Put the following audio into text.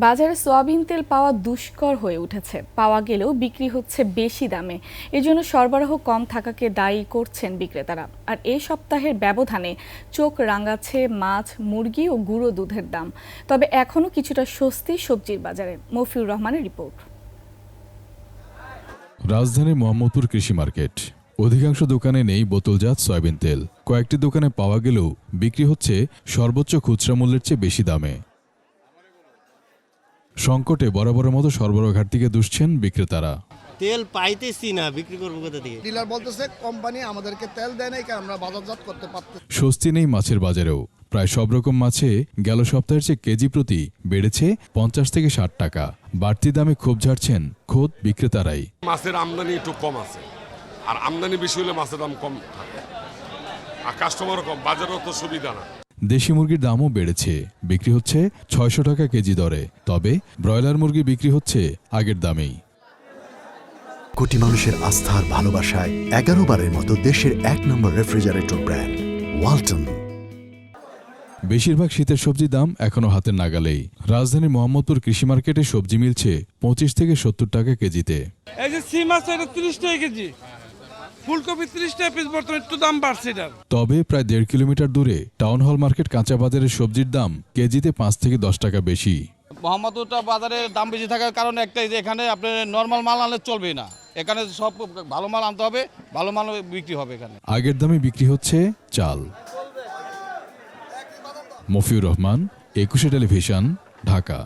বাজারে সয়াবিন তেল পাওয়া দুষ্কর হয়ে উঠেছে। পাওয়া গেলেও বিক্রি হচ্ছে বেশি দামে। এজন্য সরবরাহ কম থাকাকে দায়ী করছেন বিক্রেতারা। আর এই সপ্তাহের ব্যবধানে চোখ রাঙাচ্ছে মাছ, মুরগি ও গুঁড়ো দুধের দাম। তবে এখনও কিছুটা স্বস্তি সবজির বাজারে। মফিউর রহমানের রিপোর্ট। রাজধানীর মোহাম্মদপুর কৃষি মার্কেট। অধিকাংশ দোকানে নেই বোতলজাত সয়াবিন তেল। কয়েকটি দোকানে পাওয়া গেলেও বিক্রি হচ্ছে সর্বোচ্চ খুচরা মূল্যের চেয়ে বেশি দামে। সংকটে বরাবরের মতো সরবরাহ ঘাটতিকে দুষছেন বিক্রেতারা। তেল পাইতেছি না, বিক্রি করবো কোথা থেকে? ডিলার বলতেছে কোম্পানি আমাদেরকে তেল দেয় নাই, আমরা বাজারজাত করতে পারতেছি। স্বস্তি নেই মাছের বাজারেও। প্রায় সব রকম মাছে গেল সপ্তাহের চেয়ে কেজি প্রতি বেড়েছে ৫০ থেকে ৬০ টাকা। বাড়তি দামে ক্ষোভ ঝাড়ছেন খোদ বিক্রেতারাই। মাছের আমদানি একটু কম আছে, আর আমদানি বেশি হলে মাছের দাম কম থাকে, আর কাস্টমারও কম, বাজারও তো সুবিধা না। দেশি মুরগির দামও বেড়েছে। বিক্রি হচ্ছে ৬০০ টাকা কেজি দরে। তবে ব্রয়লার মুরগি বিক্রি হচ্ছে আগের দামেই। কোটি মানুষের আস্থার ভালোবাসায় 11 বারের মতো দেশের ১ নম্বর রেফ্রিজারেটর ব্র্যান্ড ওয়ালটন। বেশিরভাগ শীতের সবজির দাম এখনো হাতের নাগালেই। রাজধানীর মোহাম্মদপুর কৃষি মার্কেটে সবজি মিলছে ২৫ থেকে ৭০ টাকা কেজিতে। এই যে সিম আছে এটা ৩০ টাকা কেজি, ফুলকপি ৩০ টাকা পিস, বর্তমানে একটু দাম বাড়ছে এটার। তবে প্রায় ১.৫ কিলোমিটার দূরে টাউন হল মার্কেট কাঁচা বাজারের সবজির দাম কেজিতে ৫ থেকে ১০ টাকা বেশি। মোহাম্মদপুরটা বাজারে দাম বেশি থাকার কারণে একটাই যে এখানে আপনার নর্মাল মাল আনলে চলবে না, এখানে সব ভালো মাল আনতে হবে, ভালো মাল বিক্রি হবে এখানে। আগের দামে বিক্রি হচ্ছে চাল। মফিউর রহমান, ২১ টেলিভিশন, ঢাকা।